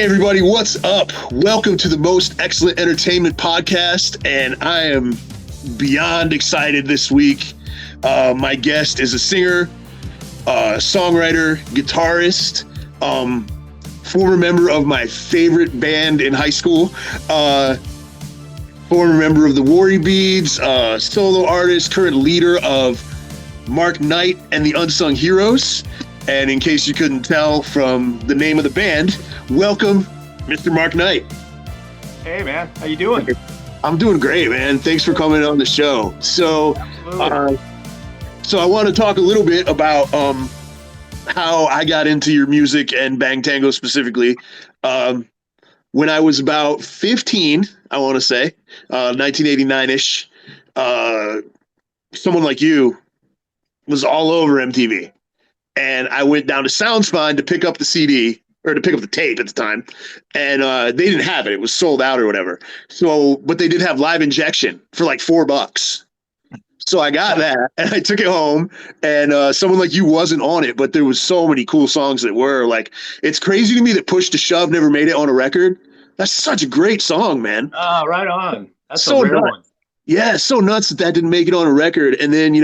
Hey everybody, what's up? Welcome to the Most Excellent Entertainment Podcast, and I am beyond excited this week. My guest is a singer, songwriter, guitarist, former member of my favorite band in high school, former member of the Worry Beads, solo artist, current leader of Mark Knight and the Unsung Heroes. And in case you couldn't tell from the name of the band, welcome, Mr. Mark Knight. Hey, man. How you doing? I'm doing great, man. Thanks for coming on the show. So I want to talk a little bit about how I got into your music and Bang Tango specifically. When I was about 15, I want to say, 1989-ish, someone like you was all over MTV. And I went down to SoundSpine to pick up the CD, or to pick up the tape at the time, and they didn't have it. It was sold out or whatever. So, but they did have Live Injection for like $4. So I got that, and I took it home, and someone like you wasn't on it, but there was so many cool songs that were. Like, it's crazy to me that Push to Shove never made it on a record. That's such a great song, man. Right on. That's so a rare nuts. one. Yeah, it's so nuts that didn't make it on a record. And then,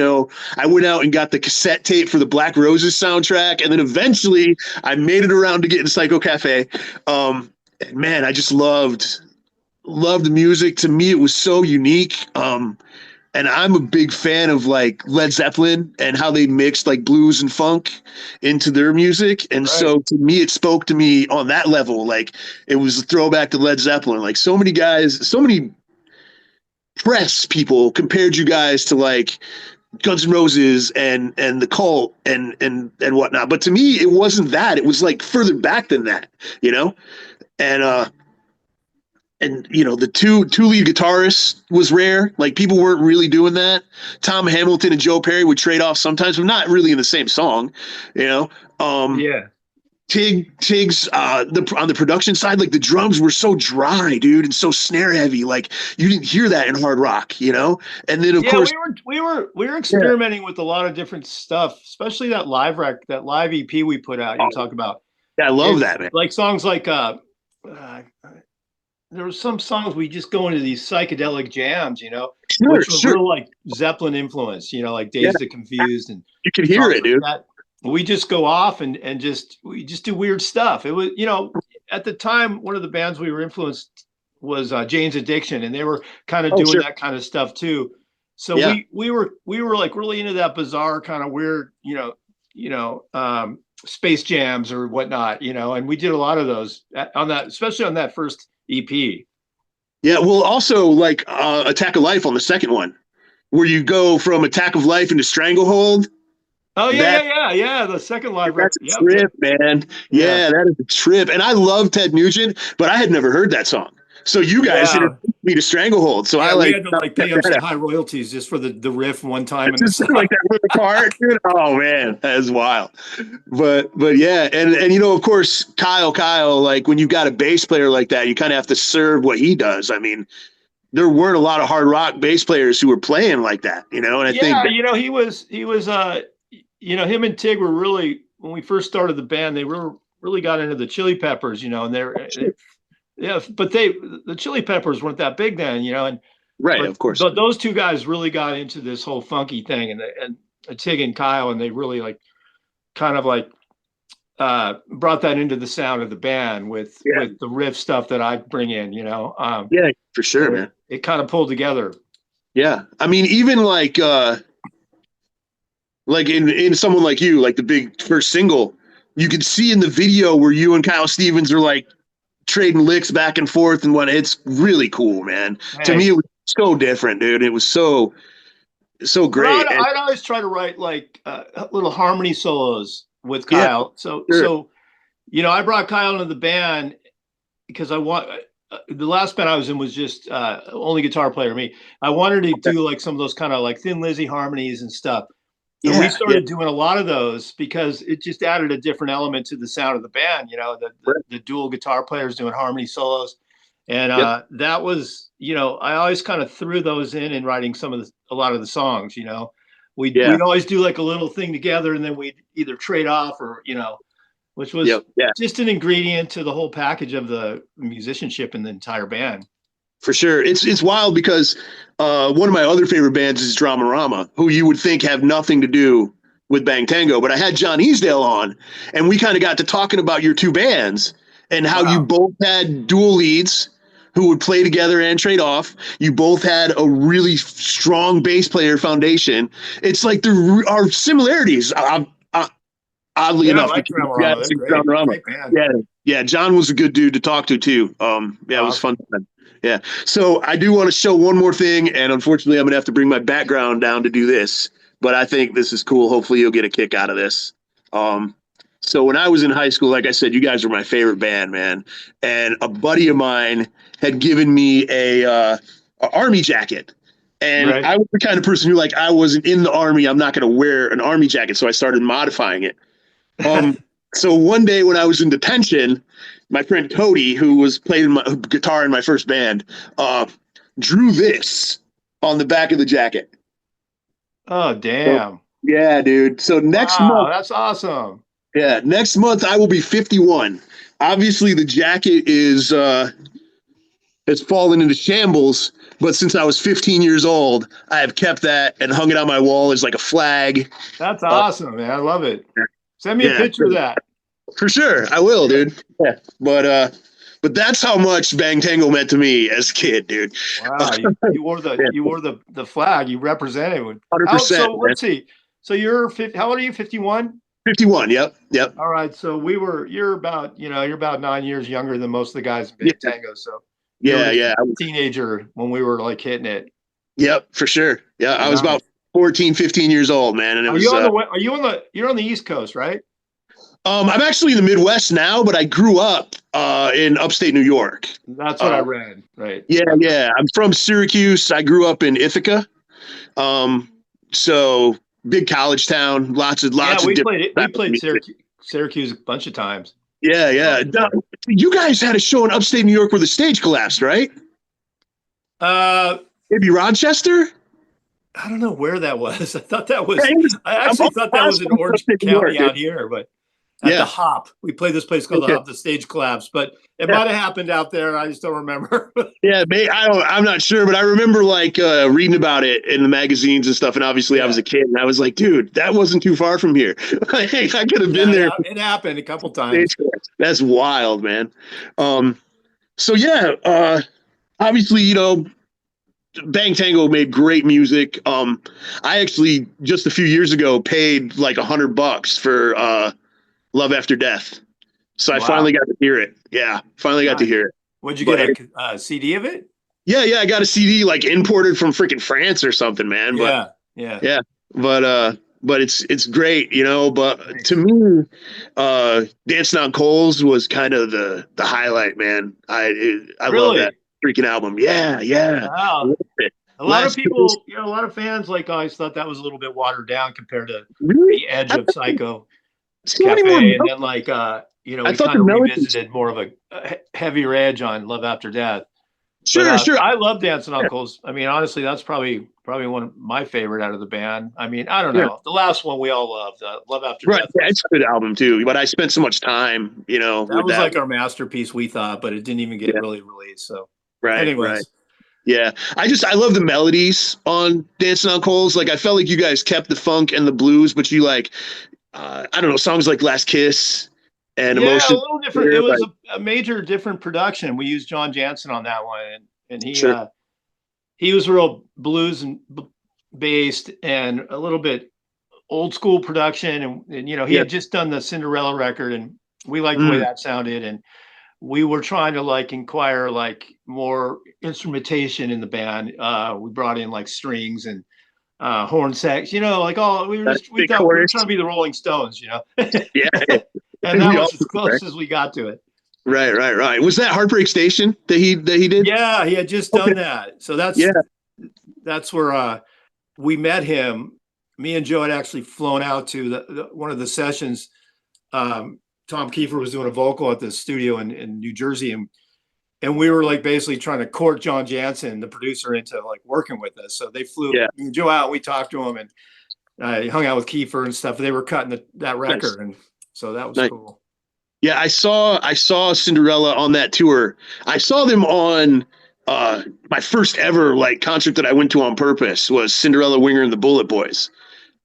I went out and got the cassette tape for the Black Roses soundtrack. And then eventually I made it around to get in Psycho Cafe. Man, I just loved the music. To me, it was so unique. And I'm a big fan of like Led Zeppelin and how they mixed like blues and funk into their music. And so to me, it spoke to me on that level. Like it was a throwback to Led Zeppelin. Like so many guys, so many press people compared you guys to like Guns N' Roses and the Cult and whatnot. But to me, it wasn't that. It was like further back than that, And the two lead guitarists was rare. Like people weren't really doing that. Tom Hamilton and Joe Perry would trade off sometimes, but not really in the same song, Yeah. Tiggs on the production side, like the drums were so dry, dude, and so snare heavy. Like you didn't hear that in hard rock, And then of course we were experimenting with a lot of different stuff, especially that live EP we put out. You talk about. Yeah, I love that, man. Like songs like there were some songs we just go into these psychedelic jams, which were real like Zeppelin influence, like Dazed and Confused, and you could hear it, dude. Like we just go off and we just do weird stuff. It was, at the time, one of the bands we were influenced was Jane's Addiction, and they were kind of doing that kind of stuff too. So we were like really into that bizarre kind of weird, space jams or whatnot, and we did a lot of those on that, especially on that first EP. Yeah, well, also like Attack of Life on the second one, where you go from Attack of Life into Stranglehold. Oh yeah. The second live record. That's a trip, man. Yeah, that is a trip. And I love Ted Nugent, but I had never heard that song. So you guys introduced me to Stranglehold. So we had to pay up some high royalties just for the riff one time. Just like that with the car, dude. Oh man, that is wild. But yeah, and of course Kyle, like when you got a bass player like that, you kind of have to serve what he does. I mean, there weren't a lot of hard rock bass players who were playing like that, And I think he was him and Tig were really, when we first started the band, they really got into the Chili Peppers, and but the Chili Peppers weren't that big then, and of course. But those two guys really got into this whole funky thing, and Tig and Kyle, and they really like kind of like brought that into the sound of the band with the riff stuff that I bring in, Yeah, for sure, man. It kind of pulled together. Yeah, I mean, even like in someone like you, like the big first single, you can see in the video where you and Kyle Stevens are like trading licks back and forth and what. It's really cool, man. Hey. To me, it was so different, dude. It was so great. I'd always try to write like little harmony solos with Kyle. So I brought Kyle into the band because I want. The last band I was in was just only guitar player me. I wanted to do like some of those kind of like Thin Lizzy harmonies and stuff. And we started doing a lot of those because it just added a different element to the sound of the band, the dual guitar players doing harmony solos. And that was, I always kind of threw those in writing a lot of the songs, We'd always do like a little thing together, and then we'd either trade off or, which was Yep. Yeah. just an ingredient to the whole package of the musicianship in the entire band. For sure. It's wild because one of my other favorite bands is Dramarama, who you would think have nothing to do with Bang Tango. But I had John Easdale on, and we kind of got to talking about your two bands and how you Wow. both had dual leads who would play together and trade off. You both had a really strong bass player foundation. It's like there are similarities. Oddly Yeah, I enough, like between you guys Dramarama. They're and great. Dramarama. Great band. Yeah, yeah. John was a good dude to talk to too. Yeah, it was Awesome. fun. Yeah. So I do want to show one more thing, and unfortunately, I'm gonna have to bring my background down to do this. But I think this is cool. Hopefully, you'll get a kick out of this. Um, so when I was in high school, like I said, you guys were my favorite band, man. And a buddy of mine had given me a army jacket. And Right. I was the kind of person who, like, I wasn't in the army. I'm not going to wear an army jacket. So I started modifying it. So one day when I was in detention, my friend Cody, who was playing my guitar in my first band, drew this on the back of the jacket. Oh, damn. Yeah, dude. So next Wow, month, that's awesome. yeah, next month I will be 51. Obviously, the jacket is has fallen into shambles, but since I was 15 years old, I have kept that and hung it on my wall as like a flag. That's awesome, man. I love it. Send me a Yeah, picture of that. for sure. I will, dude. Yeah. But that's how much Bang Tango meant to me as a kid, dude. Wow, you wore the flag. You represented. 100%. So let's see. So you're 50, how old are you? 51? 51. Yep. All right. So you're about 9 years younger than most of the guys in Big Tango. So you were Yeah. a teenager when we were like hitting it. Yep, for sure. Yeah, I was about 14, 15 years old, man. And it was, you're on the East Coast, right? I'm actually in the Midwest now, but I grew up in upstate New York. That's what I read. Right. Yeah. I'm from Syracuse. I grew up in Ithaca. So big college town, lots of We different. played Syracuse a bunch of times. Yeah. You guys had a show in upstate New York where the stage collapsed, right? Maybe Rochester? I don't know where that was. I thought that was. Yeah, I actually thought that was in Orange County out here, but at the Hop, we played this place called the Hop. The stage collapsed, but it might have happened out there. I just don't remember. Yeah, I'm not sure, but I remember like reading about it in the magazines and stuff. And obviously, I was a kid, and I was like, dude, that wasn't too far from here. I could have been there. It happened a couple times. That's wild, man. So yeah, obviously, Bang Tango made great music. I actually just a few years ago paid like $100 for Love After Death. So I finally got to hear it. Yeah, finally got to hear it. Would you get a CD of it? Yeah, I got a CD like imported from freaking France or something, man. But, yeah. But it's great, But to me, Dancing on Coals was kind of the highlight, man. I love that freaking album. Yeah. Wow. A lot of people, a lot of fans like us thought that was a little bit watered down compared to the edge of Psycho Cafe, and then like we kind of revisited more of a heavier edge on Love After Death. Sure. I love Dancing on Coals. I mean, honestly, that's probably one of my favorite out of the band. I mean, I don't know. The last one we all loved, Love After Death. Yeah, it's a good album too. But I spent so much time, that was like our masterpiece, we thought, but it didn't even get really released. So, anyways. Right. Yeah, I love the melodies on Dancing on Coals. Like, I felt like you guys kept the funk and the blues, but you like, I don't know, songs like Last Kiss and Emotion. Yeah, a little different. It was a major different production. We used John Jansen on that one, and he was real blues and based and a little bit old school production. And he had just done the Cinderella record, and we liked the way that sounded. And we were trying to like inquire like more instrumentation in the band. We brought in like strings and horn sax, like all we thought we were trying to be the Rolling Stones, Yeah. And that was as close as we got to it. Right. Was that Heartbreak Station that he did? Yeah, he had just done that. So that's where we met him. Me and Joe had actually flown out to one of the sessions. Tom Kiefer was doing a vocal at the studio in New Jersey, and we were like basically trying to court John Jansen, the producer, into like working with us. So they flew Joe out. We talked to him and hung out with Kiefer and stuff. They were cutting that record, and so that was cool. Yeah, I saw Cinderella on that tour. I saw them on my first ever like concert that I went to on purpose was Cinderella Winger and the Bullet Boys.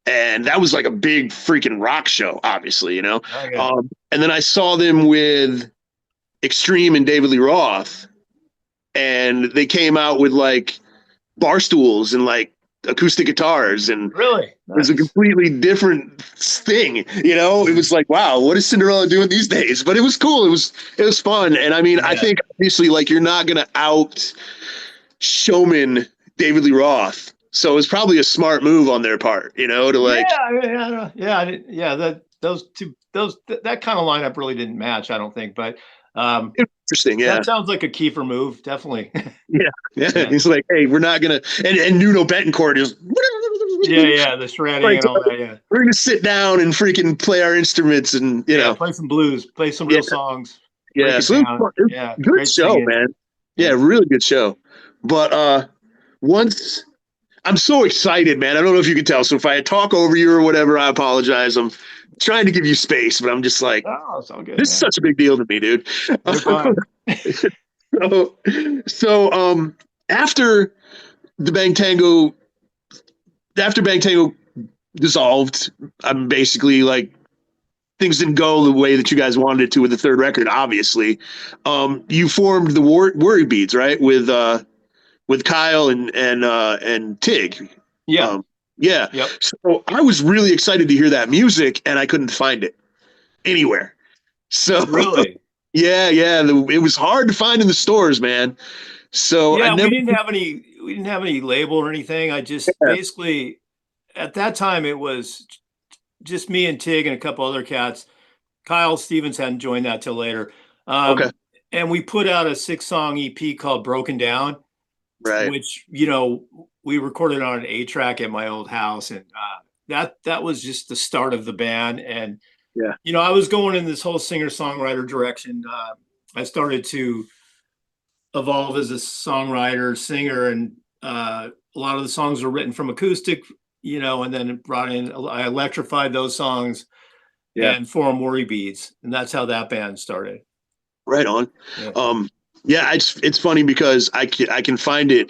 And that was like a big freaking rock show, obviously, you know. Okay. And then I saw them with Extreme and David Lee Roth, and they came out with like bar stools and like acoustic guitars, and Really? it was a Nice. completely different thing, you know. It was like, wow, what is Cinderella doing these days? But it was cool. It was fun, and I mean, I Yeah. think obviously like you're not gonna out showman David Lee Roth, so it's probably a smart move on their part, you know, to Yeah, like yeah, yeah. That kind of lineup really didn't match, I don't think. But interesting, yeah. that sounds like a Kiefer move, definitely. Yeah, yeah. Yeah, He's like, hey, we're not gonna, and Nuno Betancourt is yeah, yeah. The shredding like, and all that. Yeah, we're gonna sit down and freaking play our instruments, and you yeah. know, Play some blues, play some yeah, real songs, break yeah. it So it down. was, it was Yeah, a good great show, singing. man. Yeah, Yeah. really good show. But once I'm so excited, man. I don't know if you can tell. So if I talk over you or whatever, I apologize. I'm trying to give you space, but I'm just like, Oh, it's all good, this is man. such a big deal to me, dude. You're fine. so, after the Bang Tango, after Bang Tango dissolved, I'm basically like things didn't go the way that you guys wanted it to with the third record. Obviously, you formed the Worry Beads, right? With Kyle and Tig. Yeah. Um, yeah. Yep. So I was really excited to hear that music, and I couldn't find it anywhere. So Really. yeah, it was hard to find in the stores, man. So I Yeah, never. we didn't have any label or anything. I just Yeah, basically at that time it was just me and Tig and a couple other cats. Kyle Stevens hadn't joined that till later. okay. And we put out a 6-song EP called Broken Down, Right. which, we recorded on an 8-track at my old house. And that was just the start of the band. And, Yeah. I was going in this whole singer-songwriter direction. I started to evolve as a songwriter, singer, and a lot of the songs were written from acoustic, and then brought in, I electrified those songs Yeah. and formed Worry Beads, and that's how that band started. Right on. Yeah, Yeah, it's funny because I can find it.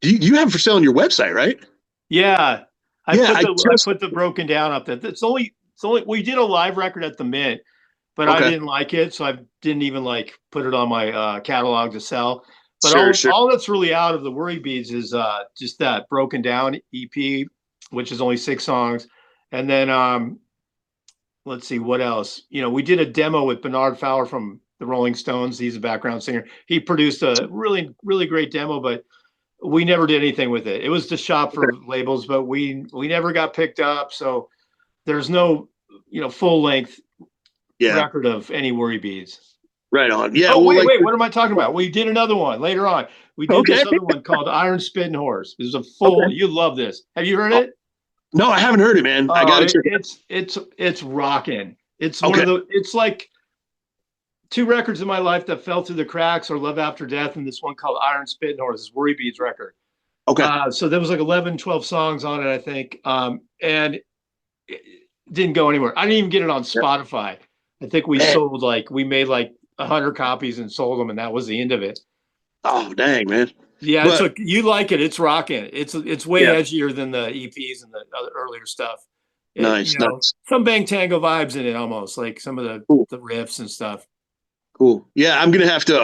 You have it for sale on your website, right? yeah. I Yeah, put I the I just put the Broken Down up there. It's only we did a live record at the Mint, but I okay. didn't like it, so I didn't even like put it on my catalog to sell. But Sure, sure. all that's really out of the Worry Beads is just that Broken Down EP, which is only 6 songs, and then let's see what else. We did a demo with Bernard Fowler from the Rolling Stones. He's a background singer. He produced a really really great demo, but we never did anything with it. It was to shop Okay. for labels, but we never got picked up. So there's no full length Yeah, record of any Worry Beads. right on. Yeah, Oh well, wait, like wait, what am I talking about? We did another one later on. We did okay, this other one called Iron Spitting Horse. It was a full. okay. You love this. Have you heard Oh, it? no, I haven't heard it, man. I Oh, got to check it it's rocking. It's out. one of Okay, the. It's like two records in my life that fell through the cracks, or Love After Death, and this one called Iron Spitting Horse, this Worry Beads record. okay. So there was like 11, 12 songs on it, I think. And it didn't go anywhere. I didn't even get it on Yeah. Spotify. I think we made like 100 copies and sold them, and that was the end of it. Oh, dang, man. Yeah, But you like it. It's rocking. It's way yeah, edgier than the EPs and the other earlier stuff. nice, nice. Some Bang Tango vibes in it almost, like some of Cool. the riffs and stuff. Cool. Yeah, I'm gonna have to.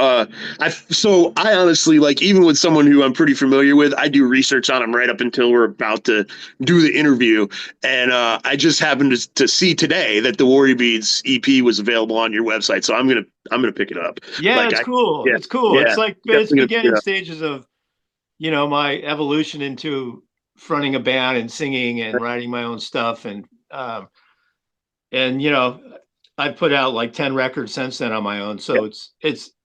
I honestly like even with someone who I'm pretty familiar with, I do research on them right up until we're about to do the interview, and I just happened to see today that the Worry Beads EP was available on your website, so I'm gonna pick it up. Yeah, Like it's cool. yeah, It's cool. yeah, It's like it's definitely gonna pick it beginning up. stages of my evolution into fronting a band and singing and writing my own stuff, and I've put out like 10 records since then on my own. Yeah, So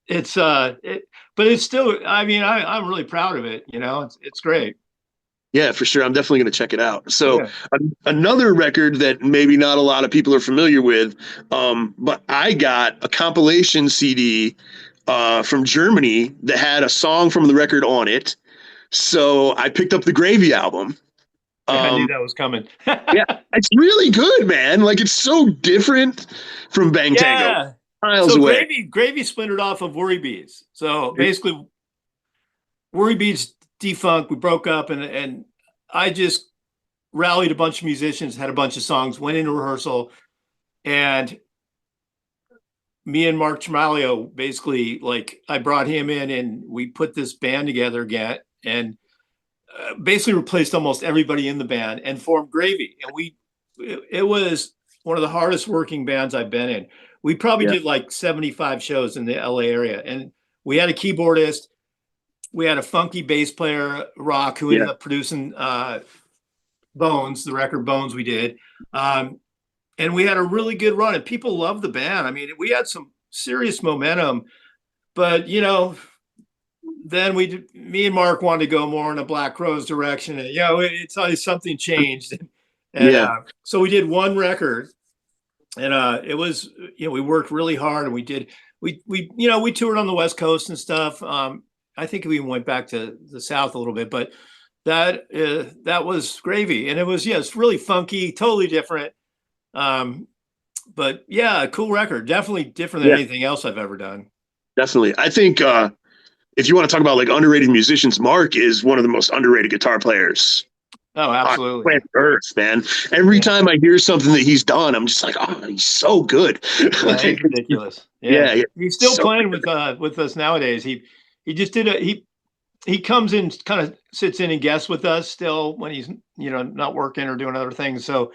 but it's still, I mean, I'm really proud of it. It's great. yeah, for sure. I'm definitely gonna check it out. So Yeah. another record that maybe not a lot of people are familiar with, but I got a compilation CD from Germany that had a song from the record on it. So I picked up the Gravy album. Yeah, I knew Um, that was coming. yeah, it's really good, man. Like it's so different from Bang Tango. Yeah. miles So away. Gravy splintered off of Worry Beads. So basically, Worry Beads defunct. We broke up, and I just rallied a bunch of musicians, had a bunch of songs, went into rehearsal, and me and Mark Tremalio basically, like, I brought him in and we put this band together again, and basically replaced almost everybody in the band and formed Gravy. And it was one of the hardest working bands I've been in. We probably Yeah. did like 75 shows in the LA area, and we had a keyboardist, we had a funky bass player, Rock, who ended Yeah. up producing Bones, the record Bones we did. And we had a really good run, and people loved the band. I mean, we had some serious momentum, but then me and Mark wanted to go more in a Black Crowes direction, and it's always something changed, and Yeah. so we did one record, and it was we worked really hard, and we toured on the West Coast and stuff. I think we went back to the South a little bit, but that was Gravy, and it's really funky, totally different. But yeah, cool record, definitely different than Yeah. anything else I've ever done. Definitely. I think if you want to talk about like underrated musicians, Mark is one of the most underrated guitar players Oh, on absolutely. planet Earth, man. Every time I hear something that he's done, I'm just like, oh, he's so good. Yeah, he's ridiculous. Yeah. He's still So playing with us nowadays. He just did he comes in, kind of sits in and guests with us still when he's not working or doing other things. So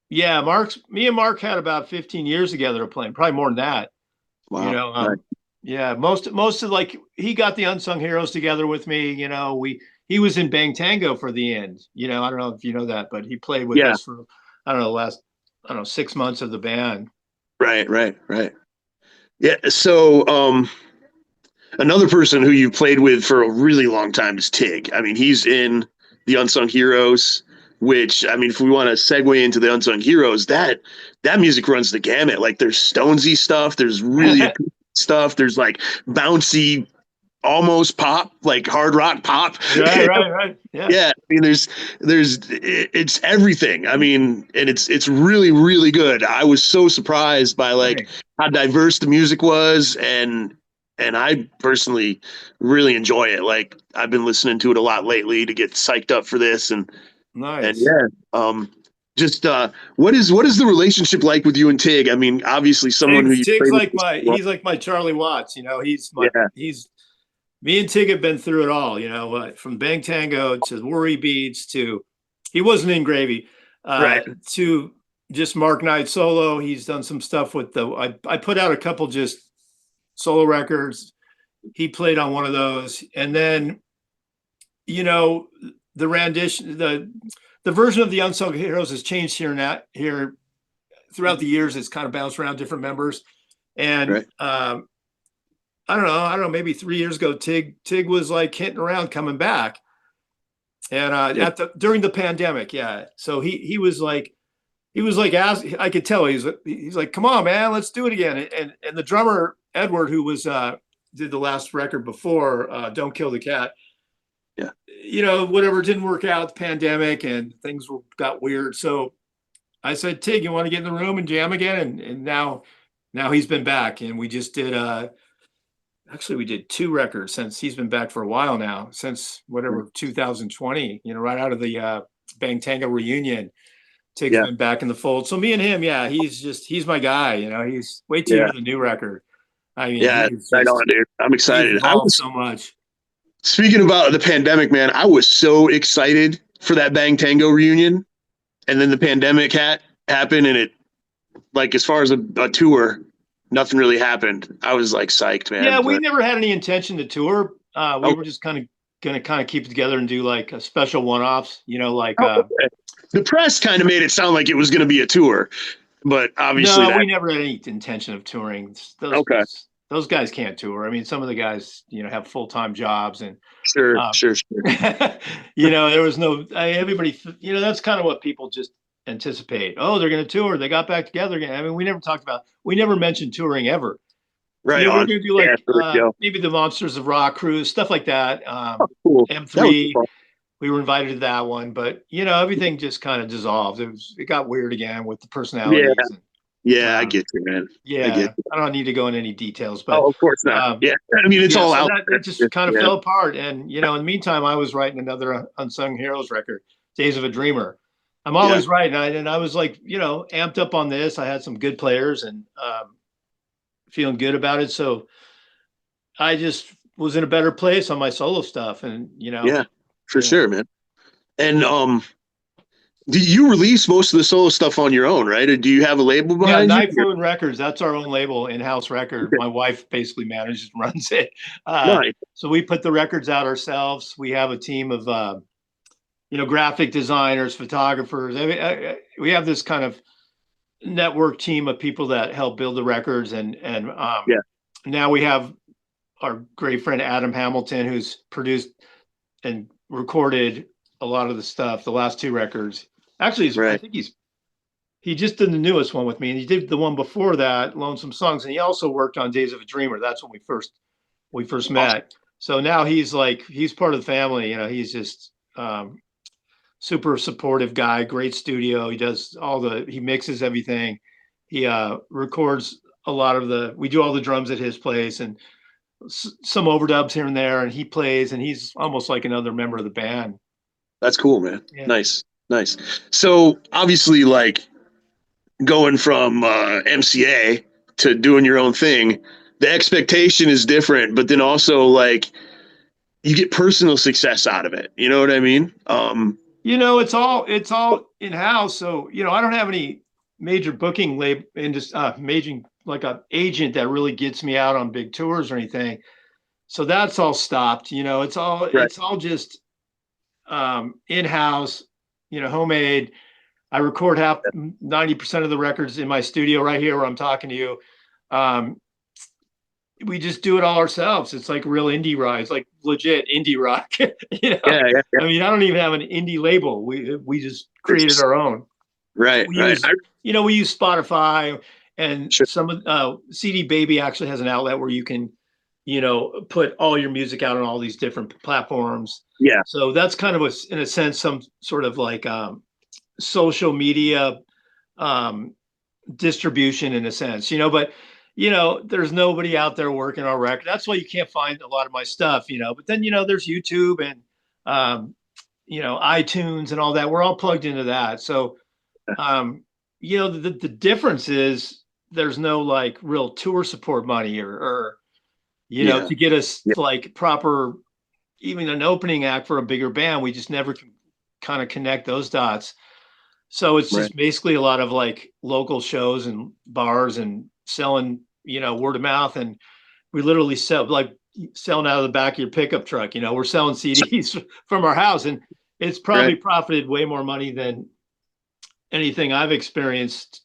yeah, me and Mark had about 15 years together playing, probably more than that. wow. Right. Yeah, most of, like, he got the Unsung Heroes together with me. He was in Bang Tango for the end. I don't know if you know that, but he played with Yeah. us for, I don't know, last, I don't know, 6 months of the band. Right. Yeah. So another person who you've played with for a really long time is Tig. I mean, he's in the Unsung Heroes, which, I mean, if we want to segue into the Unsung Heroes, that music runs the gamut. Like, there's Stonesy stuff, there's really acoustic stuff, there's like bouncy, almost pop, like hard rock pop. Right. Yeah, I mean, it's everything. I mean, and it's really, really good. I was so surprised by like how diverse the music was, and I personally really enjoy it. Like, I've been listening to it a lot lately to get psyched up for this, and Nice. just what is the relationship like with you and Tig? I mean, obviously someone who you Tig's played like with. he's like my Charlie Watts. He's me and Tig have been through it all. From Bang Tango to Worry Beads to, he wasn't in Gravy, Right. to just Mark Knight solo. He's done some stuff with I put out a couple just solo records. He played on one of those, and then the rendition, the version of the Unsung Heroes has changed here throughout the years. It's kind of bounced around different members, and Right. I don't know, maybe 3 years ago, Tig was like hitting around coming back, and during the pandemic, yeah. So he was like, I could tell he's like, come on, man, let's do it again. And the drummer Edward, who was did the last record before, Don't Kill the Cat. Yeah. Whatever, didn't work out, the pandemic, and things got weird. So I said, Tig, you want to get in the room and jam again? And now he's been back, and we just did actually we did 2 records since he's been back for a while now, since whatever 2020, right out of the Bang Tango reunion. Tig's been back in the fold. So me and him, yeah, he's my guy. He's wait till you hear the new record. I mean, Right on, dude. I'm excited. He's evolved so much. Speaking about the pandemic, man, I was so excited for that Bang Tango reunion, and then the pandemic happened, and it, like, as far as a tour, nothing really happened. I was like psyched, man. Yeah, we never had any intention to tour. We were just kind of gonna keep it together and do like a special one-offs, the press kind of made it sound like it was going to be a tour, but obviously we never had any intention of touring. Those guys can't tour. I mean, some of the guys, have full-time jobs, and sure. There was no, everybody, that's kind of what people just anticipate. Oh, they're going to tour. They got back together again. I mean, we never mentioned touring ever. Right. We're going to do like maybe the Monsters of Rock cruise, stuff like that. Cool. M3, we were invited to that one, but everything just kind of dissolved. It got weird again with the personalities. Yeah, I Um, get you, man. I get yeah, you. I don't need to go into any details, but Oh, of course not. um, Yeah. I mean, it's yeah, all so out that there. it just kind of Yeah. fell apart. And in the meantime, I was writing another Unsung Heroes record, Days of a Dreamer. I'm Yeah. always writing, and I was like, amped up on this. I had some good players and feeling good about it. So I just was in a better place on my solo stuff, and Yeah, for you know, sure, man. And do you release most of the solo stuff on your own, right? Or do you have a label yeah, behind you? Knife Wound Records. That's our own label, in-house record. Okay. My wife basically manages and runs it. Nice. So we put the records out ourselves. We have a team of graphic designers, photographers. I mean, we have this kind of network team of people that help build the records, and Yeah. now we have our great friend Adam Hamilton, who's produced and recorded a lot of the stuff. The last two records, actually, I Right. think he just did the newest one with me, and he did the one before that, Lonesome Songs, and he also worked on Days of a Dreamer. That's when we first Awesome. met. So now he's part of the family. He's just super supportive guy, great studio. He does he mixes everything. He records a lot of we do all the drums at his place and some overdubs here and there. And he plays, and he's almost like another member of the band. That's cool, man. Yeah. Nice. Nice. So obviously, like going from MCA to doing your own thing, the expectation is different, but then also like you get personal success out of it. You know what I mean? It's all in house. So I don't have any major booking label in just major like a agent that really gets me out on big tours or anything. So that's all stopped. It's all Right. it's all just in house. Homemade. I record 90% of the records in my studio right here where I'm talking to you. Um, we just do it all ourselves. It's like real indie rock. It's like legit indie rock. Yeah. Yeah. Yeah. I mean, I don't even have an indie label. We just created our own. Right. We Right. use we use Spotify, and Sure. some of CD Baby actually has an outlet where you can put all your music out on all these different platforms. Yeah. So that's kind of in a sense some sort of like social media distribution in a sense, but there's nobody out there working our record. That's why you can't find a lot of my stuff, but then there's YouTube and iTunes and all that. We're all plugged into that. So the difference is there's no like real tour support money or Yeah. to get us Yeah. like proper, even an opening act for a bigger band. We just never can kind of connect those dots. So it's Right. just basically a lot of like local shows and bars and selling, word of mouth. And we literally selling out of the back of your pickup truck. We're selling CDs from our house, and it's probably Right. profited way more money than anything I've experienced.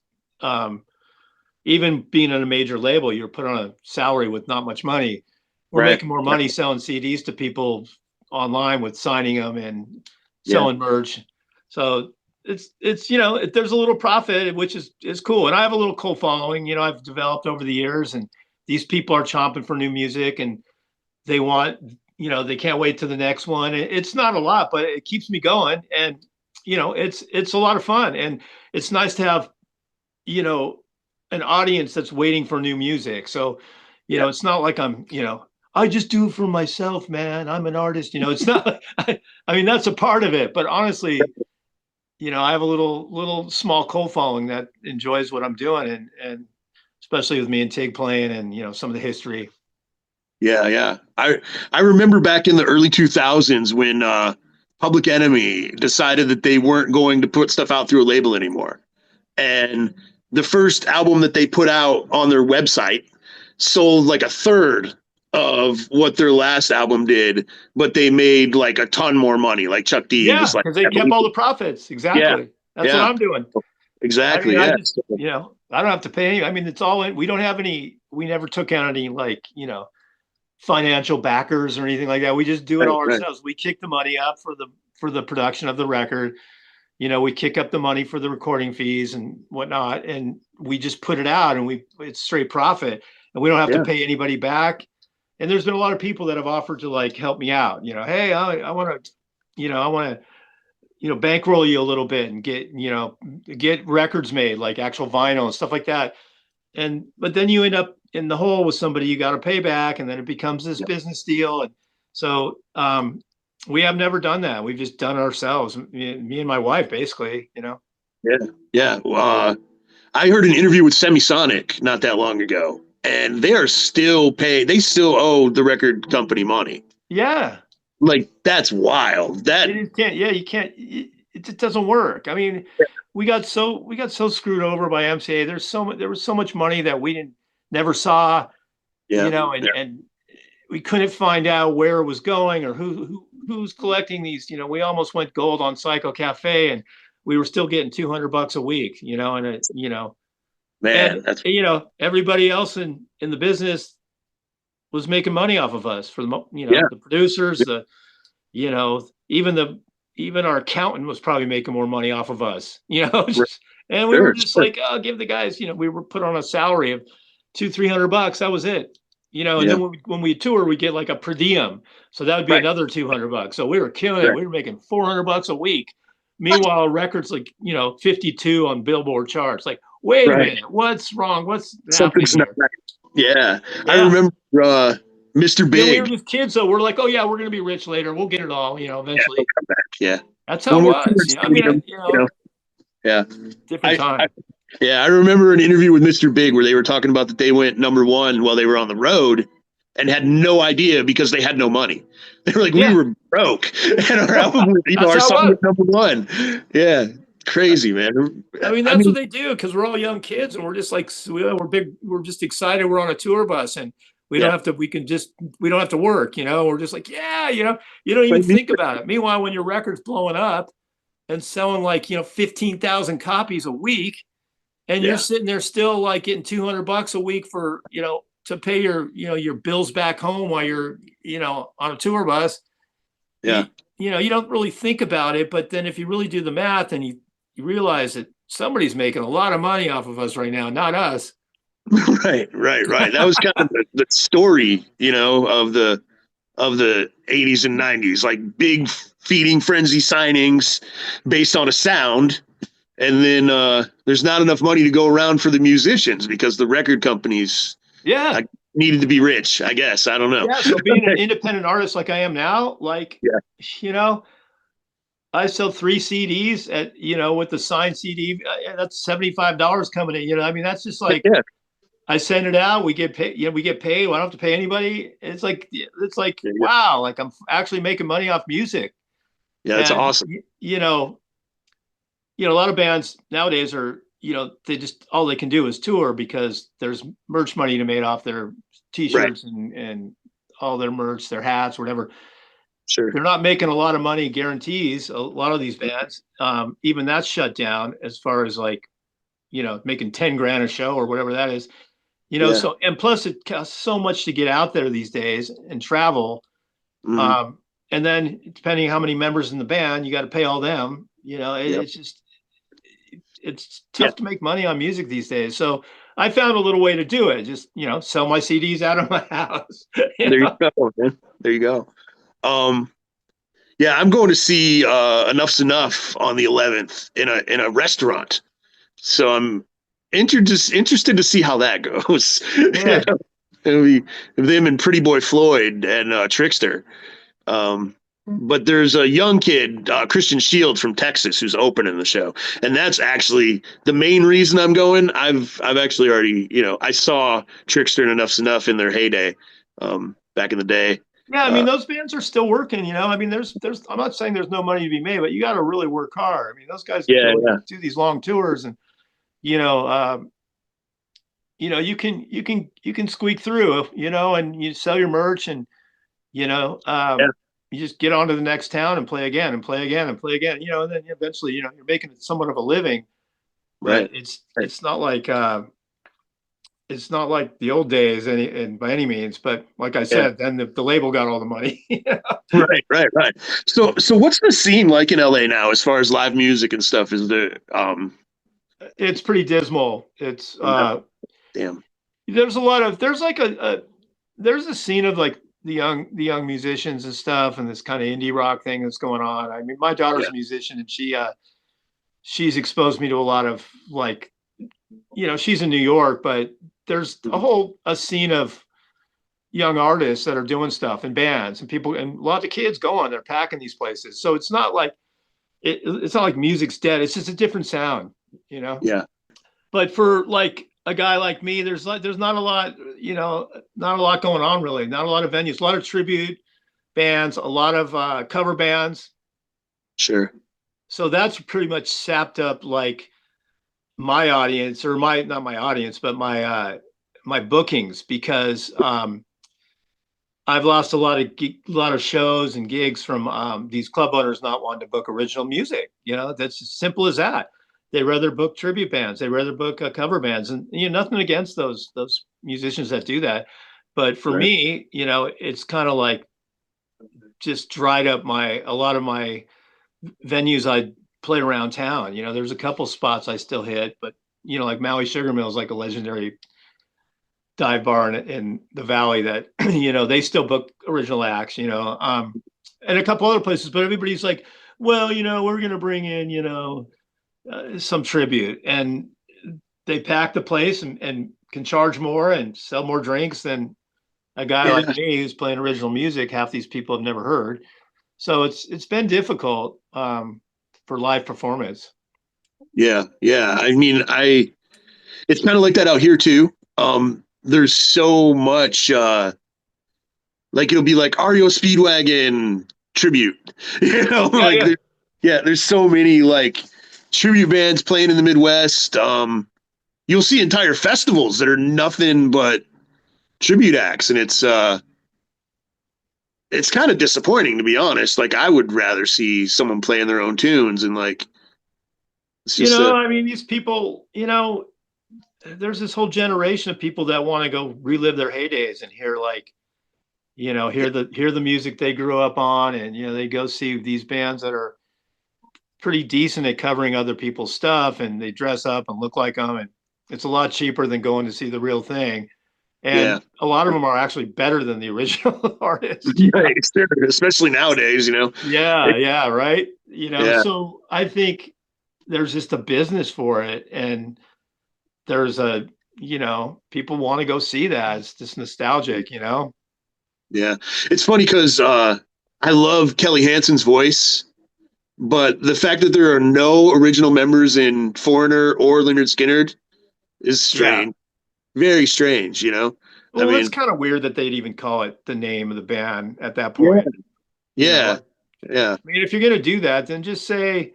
Even being on a major label, you're put on a salary with not much money. We're Right. making more money selling CDs to people online with signing them and Yeah. selling merch. So it's there's a little profit, which is cool. And I have a little cult following, I've developed over the years, and these people are chomping for new music, and they want, they can't wait to the next one. It's not a lot, but it keeps me going. And, it's a lot of fun. And it's nice to have, an audience that's waiting for new music. So, Yeah. it's not like I'm, I just do it for myself, man. I'm an artist. It's not, I mean, that's a part of it, but honestly, I have a little small cult following that enjoys what I'm doing, and especially with me and Tig playing, and some of the history. Yeah. Yeah. I remember back in the early 2000s when Public Enemy decided that they weren't going to put stuff out through a label anymore. And the first album that they put out on their website sold like a third of what their last album did, but they made like a ton more money. Like Chuck D Yeah, was like, because they kept all the profits. yeah, Exactly. That's what yeah, I'm doing. I exactly. mean, I Yeah. just, I don't have to pay any. I mean, it's all in. We don't have any. We never took out any like financial backers or anything like that. We just do it Right, all right. ourselves. We kick the money up for the production of the record. We kick up the money for the recording fees and whatnot, and we just put it out, and it's straight profit, and we don't have to Yeah. pay anybody back. And there's been a lot of people that have offered to like help me out. Hey, I want to, I want to bankroll you a little bit and get records made, like actual vinyl and stuff like that. But then you end up in the hole with somebody you got to pay back, and then it becomes this business deal. And so we have never done that. We've just done it ourselves, me and my wife, basically. Yeah, yeah. I heard an interview with Semisonic not that long ago, and they are still paying. They still owe the record company money. Yeah, like that's wild. That you can't. Yeah, you can't. It just doesn't work. I mean, we got so screwed over by MCA. There was so much money that we never saw. And we couldn't find out where it was going or who's collecting these. We almost went gold on Psycho Cafe, and we were still getting $200 a week. Man, that's everybody else in the business was making money off of us for the producers, even our accountant was probably making more money off of us, and we were just like, oh, give the guys, we were put on a salary of $200-300. That was it. And then when we tour, we get like a per diem. So that would be another $200. So we were killing it. We were making $400 a week. Meanwhile, records like, 52 on Billboard charts. Like, wait a minute, what's wrong? What's happening here? Yeah. I remember Mr. Big. We were just kids, so we're like, oh yeah, we're gonna be rich later. We'll get it all, eventually. Yeah. That's how it was. Yeah. Different time. I remember an interview with Mr. Big where they were talking about that they went #1 while they were on the road and had no idea because they had no money. They were like, we were broke, and our album, our song was #1. Yeah, crazy, man. I mean, that's what they do, because we're all young kids and we're just like, we're just excited. We're on a tour bus and we don't have to. We don't have to work. We're just like, you don't even think about it. Meanwhile, when your record's blowing up and selling like 15,000 copies a week, and you're sitting there still like getting $200 a week for to pay your bills back home while you're on a tour bus. You don't really think about it, but then if you really do the math and you realize that somebody's making a lot of money off of us right now, not us. Right. That was kind of the story, of the 80s and 90s, like big feeding frenzy signings based on a sound. And then there's not enough money to go around for the musicians because the record companies needed to be rich, I guess. I don't know. Yeah, so being an independent artist like I am now, like, I sell 3 CDs at, with the signed CD, that's $75 coming in. I mean, that's just like, I send it out, we get paid, we get paid. I don't have to pay anybody. It's like, wow, like I'm actually making money off music. Yeah, that's awesome. A lot of bands nowadays are, they just, all they can do is tour because there's merch money to make off their t-shirts and all their merch, their hats, whatever. Sure. They're not making a lot of money guarantees. A lot of these bands, even that's shut down as far as like, making 10 grand a show or whatever that is, so, and plus it costs so much to get out there these days and travel. Mm-hmm. And then depending how many members in the band, you got to pay all them, it's just, it's tough to make money on music these days. So I found a little way to do it. Just, sell my CDs out of my house. There you go, man. There you go. I'm going to see Enough's Enough on the 11th in a restaurant. So I'm interested to see how that goes. Yeah. It'll be them and Pretty Boy Floyd and Trickster. But there's a young kid, Christian Shield from Texas, who's opening the show, and that's actually the main reason I'm going. I've actually already, I saw Trickster and Enough's Enough in their heyday, back in the day. Yeah, I mean, those bands are still working. I mean, there's. I'm not saying there's no money to be made, but you got to really work hard. I mean, those guys do these long tours, and you can squeak through, and you sell your merch, and you just get on to the next town and play again and play again and play again, and then eventually, you're making it somewhat of a living. Right. It's not like the old days and by any means, but like I said, then the label got all the money. Right. So what's the scene like in LA now as far as live music and stuff? Is there it's pretty dismal. It's damn. There's a lot of there's a scene of like the young musicians and stuff, and this kind of indie rock thing that's going on. I mean, my daughter's Yeah. a musician, and she's exposed me to a lot of like, she's in New York, but there's a scene of young artists that are doing stuff and bands and people, and a lot of kids going, they're packing these places. So it's not like it's not like music's dead. It's just a different sound, you know. Yeah. But for like a guy like me, there's not a lot, not a lot going on really. Not a lot of venues, a lot of tribute bands, a lot of cover bands. Sure. So that's pretty much sapped up like my audience, or my not my audience, but my bookings, because I've lost a lot of shows and gigs from these club owners not wanting to book original music. That's as simple as that. They rather book tribute bands. They rather book cover bands, and nothing against those musicians that do that. But for Right. me, it's kind of like just dried up a lot of my venues I played around town. There's a couple spots I still hit, but like Maui Sugar Mill is like a legendary dive bar in the valley that they still book original acts, and a couple other places, but everybody's like, well, we're gonna bring in some tribute, and they pack the place and can charge more and sell more drinks than a guy like me who's playing original music half these people have never heard. So it's been difficult for live performance. Yeah. I mean, it's kind of like that out here too. There's so much like it'll be like REO Speedwagon tribute, Yeah. there's so many like tribute bands playing in the Midwest. You'll see entire festivals that are nothing but tribute acts, and it's kind of disappointing, to be honest. Like, I would rather see someone playing their own tunes, and like it's just I mean, these people, there's this whole generation of people that want to go relive their heydays and hear like, hear the music they grew up on, and they go see these bands that are pretty decent at covering other people's stuff, and they dress up and look like them, and it's a lot cheaper than going to see the real thing. yeah. And a lot of them are actually better than the original artist. Right, especially nowadays, Yeah, right. Yeah. So I think there's just a business for it, and there's people want to go see that. It's just nostalgic. Yeah. It's funny because I love Kelly Hansen's voice, but the fact that there are no original members in Foreigner or Lynyrd Skynyrd is strange. Very strange, Well, I mean, it's kind of weird that they'd even call it the name of the band at that point. yeah. I mean, if you're gonna do that, then just say,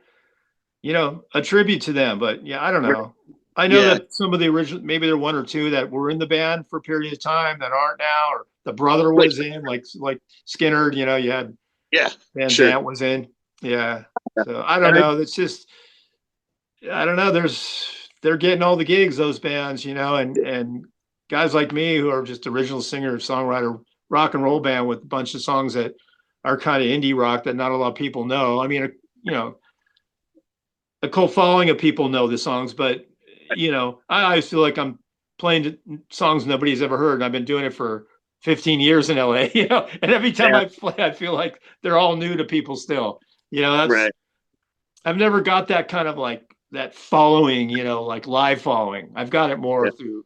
a tribute to them. But yeah, I don't know. I know that some of the original, maybe there are one or two that were in the band for a period of time that aren't now, or the brother was in, like Skynyrd. You had Van Zant was in. Yeah. So I don't know. It's just, I don't know. They're getting all the gigs, those bands, and guys like me who are just original singer, songwriter, rock and roll band with a bunch of songs that are kind of indie rock that not a lot of people know. I mean, a cult following of people know the songs, but I always feel like I'm playing songs nobody's ever heard, and I've been doing it for 15 years in LA, and every time I play, I feel like they're all new to people still. That's right. I've never got that kind of like that following, like live following. I've got it more through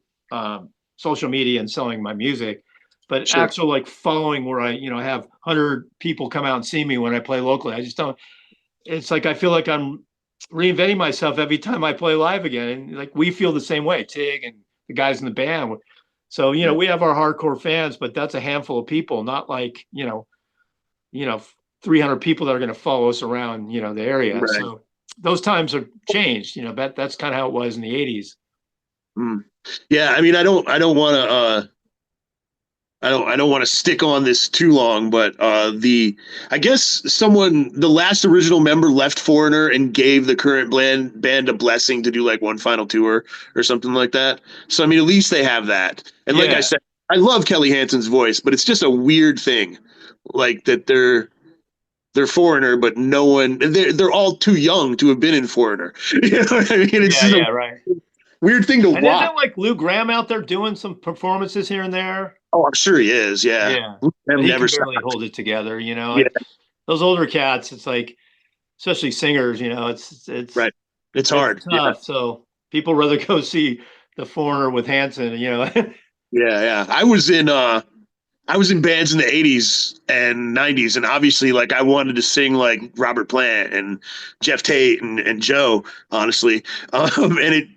social media and selling my music, but actual like following where I have 100 people come out and see me when I play locally. I just don't. It's like I feel like I'm reinventing myself every time I play live again, and like we feel the same way, Tig and the guys in the band. So we have our hardcore fans, but that's a handful of people, not like 300 people that are going to follow us around the area. Right. So those times have changed. That's kind of how it was in the 80s. Yeah, I mean, I don't want to I don't want to stick on this too long, but I guess the last original member left Foreigner and gave the current band a blessing to do like one final tour or something like that. So I mean, at least they have that. And like I said, I love Kelly Hansen's voice, but it's just a weird thing, like that they're Foreigner, but no one, they're all too young to have been in Foreigner. You know what I mean? It's right. weird thing to And watch. isn't like Lou Graham out there doing some performances here and there? Oh, I'm sure he is. Yeah. Yeah. I've But he never can barely stopped. hold it together, you know. Yeah. And those older cats, it's like, especially singers, you know, Right. It's it's hard. Yeah. tough. So people rather go see the Foreigner with Hanson, you know. Yeah. Yeah. I was in bands in the 80s and 90s, and obviously, like, I wanted to sing like Robert Plant and Jeff Tate and Joe, honestly. And it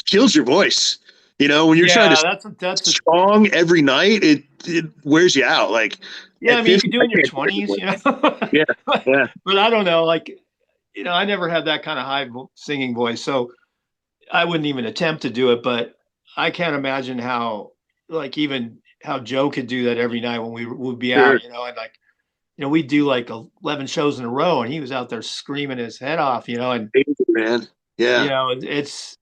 kills your voice. You know, when you're trying to Yeah, sing that's a strong every night, it wears you out. Like yeah, at I mean you 50, could do I it in your can't do it 20s, anymore. you know. Yeah. but, Yeah. but I don't know, like, you know, I never had that kind of singing voice, so I wouldn't even attempt to do it, but I can't imagine how, like, even how Joe could do that every night when we would be Sure. out, you know, and like, you know, we'd do like 11 shows in a row and he was out there screaming his head off, you know, and, Man. you Yeah. know, it's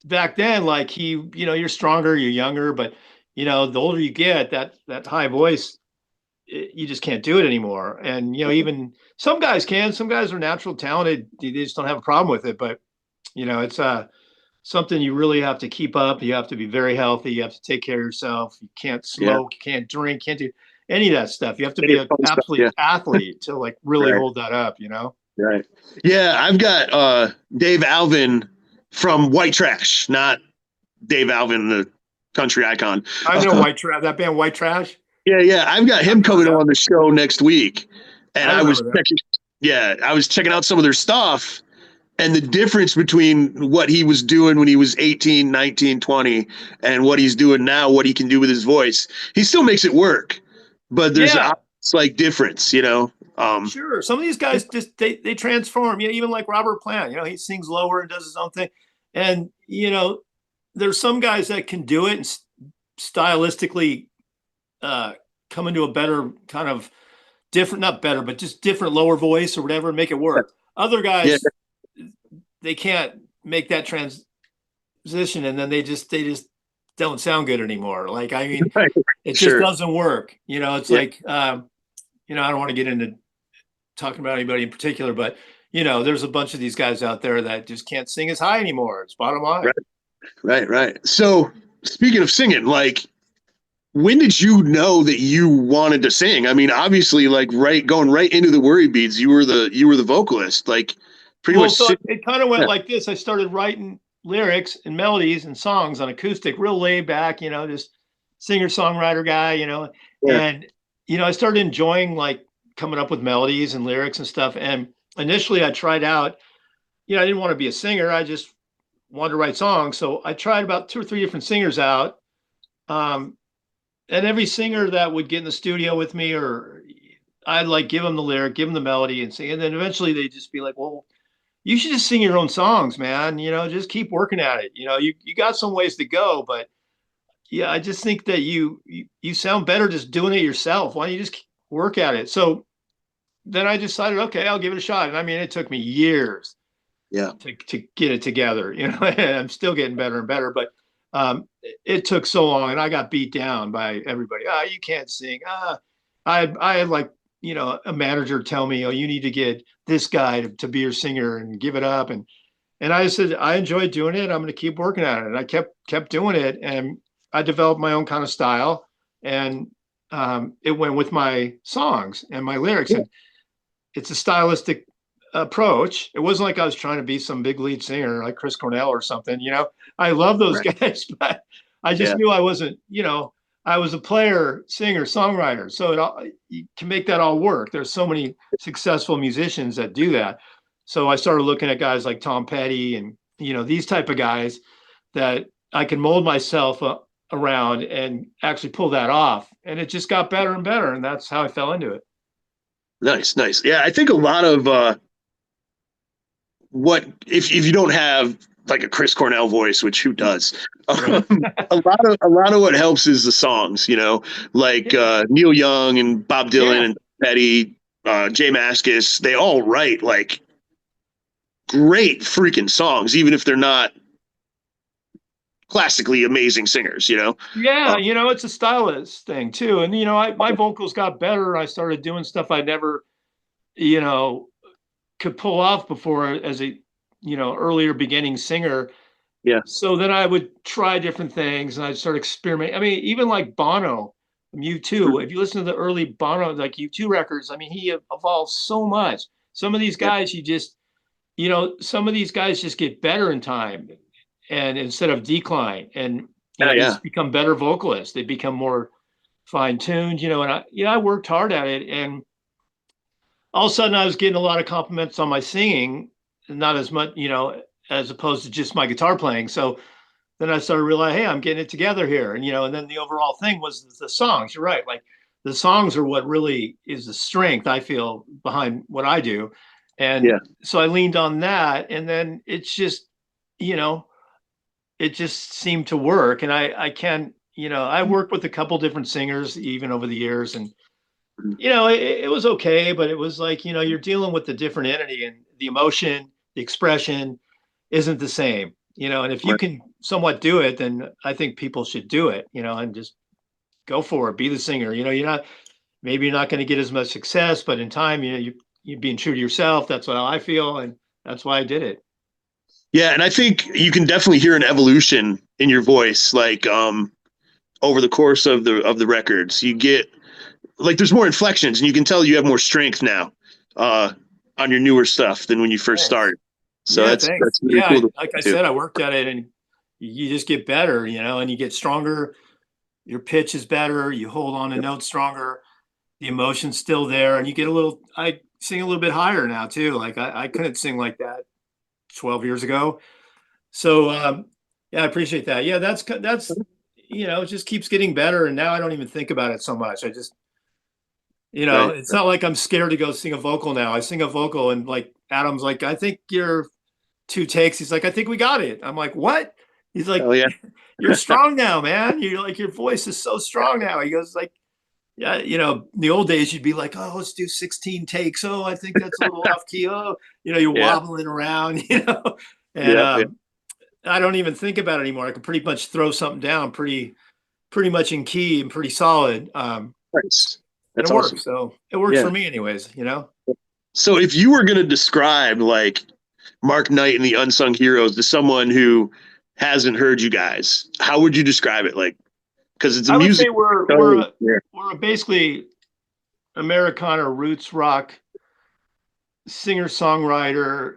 back then, like you know, you're stronger, you're younger, but, you know, the older you get, that high voice, you just can't do it anymore. And, you know, even some guys can, some guys are natural talented, they just don't have a problem with it. But, you know, it's, something you really have to keep up. You have to be very healthy. You have to take care of yourself. You can't Yeah. smoke. You can't drink. Can't do any of that stuff. You have to Any be an fun stuff. absolute Yeah. athlete to like really Right. hold that up. You know. Right. Yeah. I've got Dave Alvin from White Trash, not Dave Alvin, the country icon. I know White Trash. That band White Trash. Yeah, yeah. I've got I him remember coming them. on the show next week. And I remember them. I was checking out some of their stuff, and the difference between what he was doing when he was 18, 19, 20, and what he's doing now, what he can do with his voice. He still makes it work, but there's a Yeah, slight difference, you know? sure. Some of these guys just they transform. You know, even like Robert Plant. You know, he sings lower and does his own thing. And you know, there's some guys that can do it and stylistically uh, come into a better kind of different, not better, but just different lower voice or whatever, and make it work. Other Yeah, guys, they can't make that transition, and then they just don't sound good anymore. Like, I mean, right. it just Sure. doesn't work. You know, it's Yeah, like, you know, I don't want to get into talking about anybody in particular, but you know, there's a bunch of these guys out there that just can't sing as high anymore. It's bottom line. right, right, right. So speaking of singing, like, when did you know that you wanted to sing? I mean, obviously, like, going right into the worry beads, you were the vocalist, like, pretty Well, much. so it kind of went Yeah, like this. I started writing lyrics and melodies and songs on acoustic, real laid back, you know, just singer songwriter guy, you know. yeah, And you know, I started enjoying like coming up with melodies and lyrics and stuff. And initially, I tried out. You know, I didn't want to be a singer. I just wanted to write songs. So I tried about two or three different singers out. Um, and every singer that would get in the studio with me, or I'd like give them the lyric, give them the melody, and sing. And then eventually they'd just be like, "Well, you should just sing your own songs, man. You know, just keep working at it. You know, you got some ways to go, but yeah, I just think that you sound better just doing it yourself. Why don't you just work at it?" So then I decided, okay, I'll give it a shot. And I mean, it took me years yeah. to get it together. You know, and I'm still getting better and better, but it took so long, and I got beat down by everybody. Ah, you can't sing. I had like, you know, a manager tell me, oh, you need to get this guy to be your singer and give it up. And I said, I enjoyed doing it. I'm going to keep working at it. And I kept doing it. And I developed my own kind of style. And it went with my songs and my lyrics. Yeah. And it's a stylistic approach. It wasn't like I was trying to be some big lead singer like Chris Cornell or something. You know, I love those Right. guys, but I just Yeah. knew I wasn't, you know, I was a player, singer, songwriter. So it all, you can make that all work. There's so many successful musicians that do that. So I started looking at guys like Tom Petty and, you know, these type of guys that I can mold myself around and actually pull that off. And it just got better and better. And that's how I fell into it. Nice, nice. Yeah, I think a lot of what if you don't have like a Chris Cornell voice, which who does? Right. A lot of what helps is the songs, you know, like Yeah. Neil Young and Bob Dylan Yeah. and Petty, Jay Mascis. They all write like great freaking songs, even if they're not classically amazing singers, you know. Yeah, you know, it's a stylist thing too. And you know, my vocals got better. I started doing stuff I never, you know, could pull off before as a, you know, earlier beginning singer. Yeah. So then I would try different things and I'd start experimenting. I mean, even like Bono from U2, if you listen to the early Bono, like U2 records, I mean, he evolved so much. Some of these Yeah. guys, some of these guys just get better in time and instead of decline. And, Yeah. they Yeah. just become better vocalists. They become more fine tuned, and I worked hard at it. And all of a sudden I was getting a lot of compliments on my singing, not as much, as opposed to just my guitar playing. So then I started realizing, hey, I'm getting it together here. And then the overall thing was the songs. You're right. Like the songs are what really is the strength I feel behind what I do. And Yeah. so I leaned on that. And then it's just, you know, it just seemed to work. And I can, I worked with a couple different singers even over the years. And, it was okay, but it was like, you're dealing with the different entity and the emotion, the expression isn't the same, and if you Right. can somewhat do it, then I think people should do it, and just go for it, be the singer, maybe you're not going to get as much success, but in time, you're being true to yourself. That's what I feel. And that's why I did it. Yeah, and I think you can definitely hear an evolution in your voice, like over the course of the records. You get like there's more inflections, and you can tell you have more strength now uh, on your newer stuff than when you first Thanks. started. So Yeah, that's thanks. really Yeah, cool to like I do. said, I worked at it and you just get better, and you get stronger. Your pitch is better. You hold on to Yep. notes stronger. The emotion's still there, and you get I sing a little bit higher now too. Like I couldn't sing like that 12 years ago. So yeah, I appreciate that. Yeah, that's it just keeps getting better, and now I don't even think about it so much. I just Right. it's not like I'm scared to go sing a vocal now. I sing a vocal, and like Adam's like, I think you're two takes. He's like, I think we got it. I'm like, what? He's like, Oh yeah. you're strong now, man. You're like, your voice is so strong now. He goes like, yeah, in the old days, you'd be like, oh, let's do 16 takes. Oh, I think that's a little off key. Oh, you're Yeah. wobbling around, and Yeah. Yeah. I don't even think about it anymore. I can pretty much throw something down pretty much in key and pretty solid. Nice. And That's it awesome. works. So it works Yeah. for me anyways. So if you were going to describe like Mark Knight and the Unsung Heroes to someone who hasn't heard you guys, how would you describe it? Like, because it's a I would music. say we're Oh, we're a, yeah. we're a basically Americana roots rock singer songwriter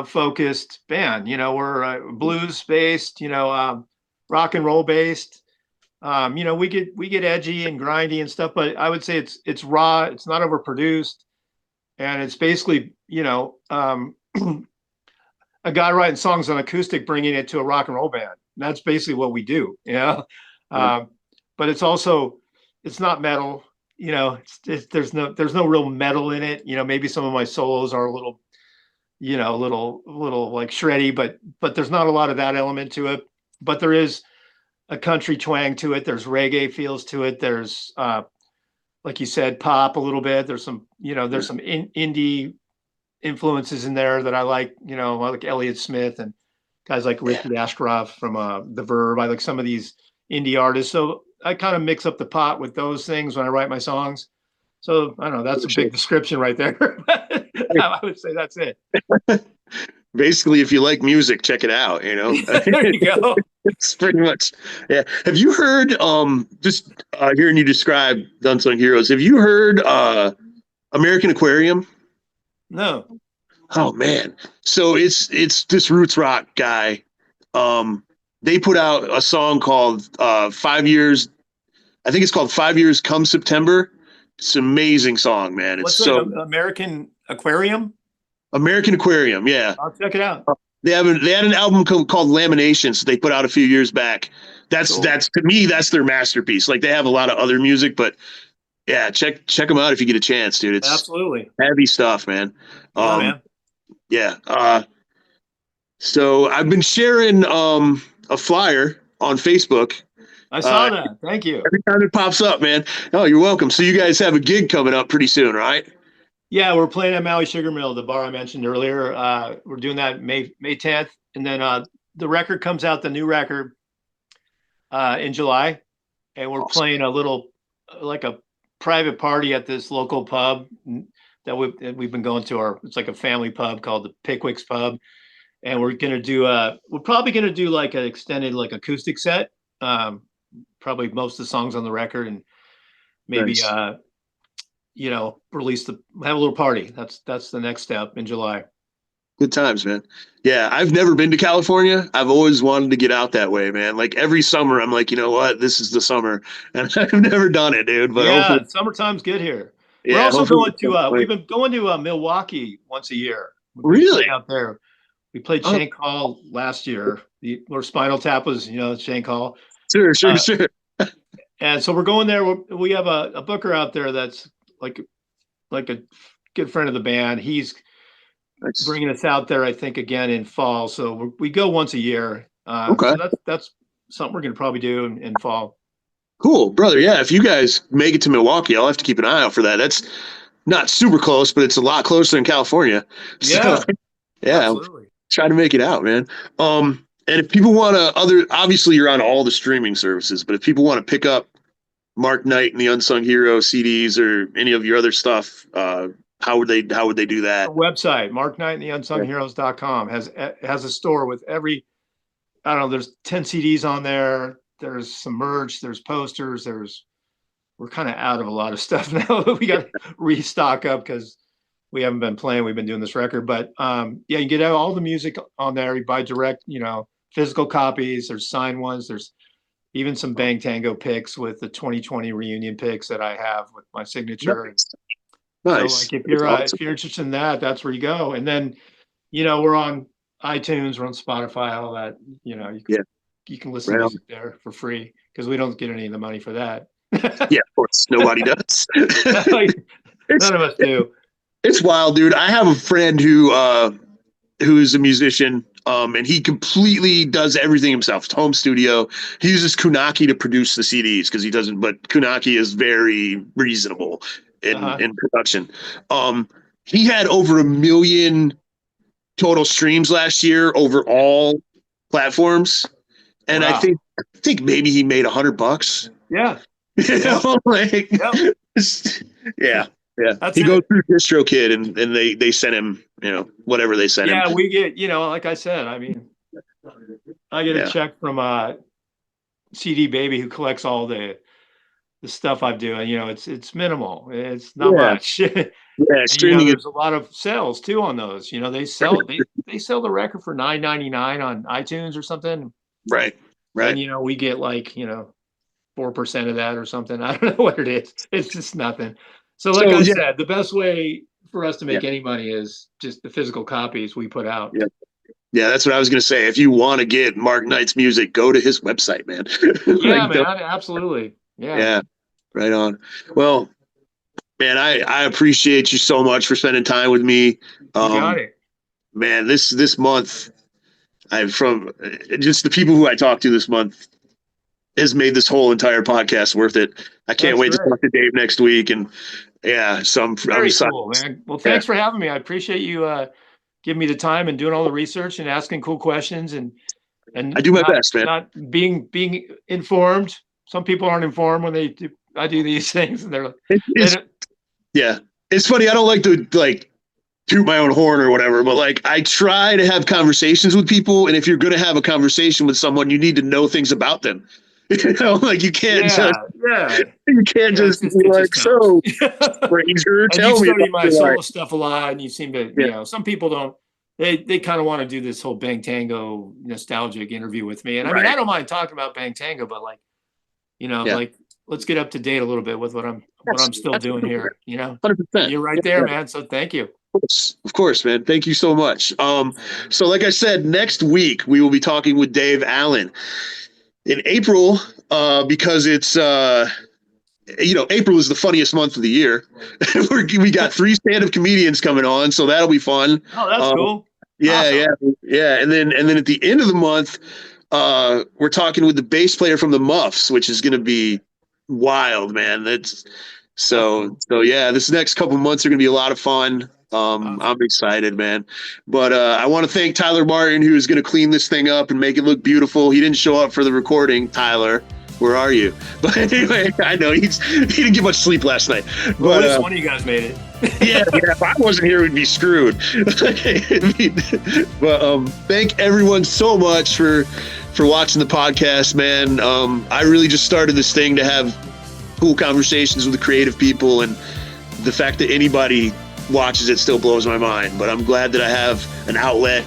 focused band. We're blues based. Rock and roll based. We get edgy and grindy and stuff, but I would say it's raw. It's not overproduced, and it's basically a guy writing songs on acoustic, bringing it to a rock and roll band. And that's basically what we do. Yeah. But it's not metal. There's no real metal in it. Maybe some of my solos are a little, a little like shreddy, but there's not a lot of that element to it. But there is a country twang to it. There's reggae feels to it. There's like you said, pop a little bit. There's some, indie influences in there that I like Elliott Smith and guys like Yeah. Ricky Ashcroft from The Verve. I like some of these indie artists. So I kind of mix up the pot with those things when I write my songs. So I don't know, that's a big description right there. I would say that's it. Basically, if you like music, check it out. There you go. It's pretty much, yeah. Have you heard just hearing you describe the Unsung Heroes? Have you heard American Aquarium? No. Oh man. So it's this roots rock guy. They put out a song called 5 years. I think it's called 5 years come September. It's an amazing song, man. It's What's that? so American Aquarium? American Aquarium, yeah. I'll check it out. They had an album called Laminations that they put out a few years back. That's Cool. that's to me that's their masterpiece. Like they have a lot of other music, but yeah, check them out if you get a chance, dude. It's Absolutely. heavy stuff, man. Yeah, man. Yeah. So I've been sharing a flyer on Facebook. I saw that. Thank you. Every time it pops up, man. Oh, you're welcome. So you guys have a gig coming up pretty soon, right? Yeah, we're playing at Maui Sugar Mill, the bar I mentioned earlier. We're doing that May 10th, and then the record comes out, the new record, in July, and we're playing a little like a private party at this local pub that we've been going to. It's like a family pub called the Pickwick's Pub, and we're probably gonna do like an extended like acoustic set. Probably most of the songs on the record, and maybe Nice. have a little party. That's the next step in July. Good times, man. Yeah, I've never been to California. I've always wanted to get out that way, man. Like every summer, I'm like, you know what? This is the summer, and I've never done it, dude. But Yeah, hopefully, summertime's good here. We're yeah, also hopefully. we've been going to Milwaukee once a year. We play Really? out there. We played Oh, Shank Hall last year, where Spinal Tap was, Shank Hall. sure, sure, Uh, sure. and so we're going there. We have a booker out there that's like a good friend of the band. He's Nice. bringing us out there, I think, again in fall. So we go once a year. Okay. So that's something we're going to probably do in fall. Cool, brother. Yeah, if you guys make it to Milwaukee, I'll have to keep an eye out for that. That's not super close, but it's a lot closer in California. So, Yeah, yeah, absolutely. try to make it out, man. And if people want to, obviously you're on all the streaming services, but if people want to pick up Mark Knight and the Unsung Hero CDs or any of your other stuff, how would they do that? Our website, markknightandtheunsungheroes.com, has a store with I don't know, there's 10 CDs on there. There's some merch, there's posters, we're kind of out of a lot of stuff now. We got to restock up because we haven't been playing. We've been doing this record, but yeah, you get all the music on there. You buy direct, physical copies. There's signed ones. There's even some Bang Tango picks with the 2020 reunion picks that I have with my signature. Nice. So like if you're interested in that, that's where you go. And then, we're on iTunes, we're on Spotify, all that. You can listen to music there for free because we don't get any of the money for that. Yeah, of course, nobody does. None of us do. It's wild, dude. I have a friend who's a musician, and he completely does everything himself. It's home studio. He uses Kunaki to produce the CDs because he doesn't. But Kunaki is very reasonable in production. He had over 1 million total streams last year over all platforms, and Wow. I think maybe he made $100. Yeah. Yeah. Yeah, That's he goes through DistroKid and they send him, whatever they send him. Yeah, we get, like I said, I mean, I get a check from CD Baby who collects all the stuff I do, and it's minimal. It's not much. Yeah, streaming. There's a lot of sales too on those. They sell they sell the record for $9.99 on iTunes or something. Right. And we get 4% of that or something. I don't know what it is. It's just nothing. So like I said, the best way for us to make any money is just the physical copies we put out. Yeah, that's what I was going to say. If you want to get Mark Knight's music, go to his website, man. Yeah, man, absolutely. Yeah, right on. Well, man, I appreciate you so much for spending time with me. You got it. Man, this month, from just the people who I talked to this month, has made this whole entire podcast worth it. I can't wait to talk to Dave next week. And so I'm very cool, man. Well, thanks for having me. I appreciate you giving me the time and doing all the research and asking cool questions and I do my best, man. Not being informed. Some people aren't informed when I do these things, and they're it's funny. I don't like to toot my own horn or whatever, but I try to have conversations with people, and if you're going to have a conversation with someone, you need to know things about them. You can't just be like, so Ranger, tell me. You study my solo stuff a lot, and you seem to, some people don't. They kind of want to do this whole Bang Tango nostalgic interview with me, and I mean, I don't mind talking about Bang Tango, but let's get up to date a little bit with what I'm still doing here. 100%. You're right there, man. So thank you. Of course, man. Thank you so much. So like I said, next week we will be talking with Dave Allen. In April, because it's April is the funniest month of the year. We got 3 stand-up comedians coming on, so that'll be fun. Oh, that's cool. Yeah, awesome. yeah. And then at the end of the month, we're talking with the bass player from the Muffs, which is going to be wild, man. So yeah, this next couple months are going to be a lot of fun. I'm excited, man. But I want to thank Tyler Martin, who is going to clean this thing up and make it look beautiful. He didn't show up for the recording. Tyler, where are you? But anyway, I know he didn't get much sleep last night. Well, at least one of you guys made it. Yeah, if I wasn't here, we'd be screwed. But thank everyone so much for watching the podcast, man. I really just started this thing to have cool conversations with the creative people, and the fact that anybody watches it still blows my mind. But I'm glad that I have an outlet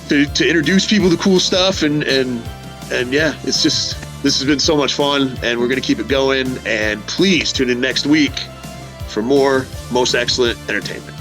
to introduce people to cool stuff, and yeah, it's just, this has been so much fun, and we're gonna keep it going. And please tune in next week for more Most Excellent Entertainment.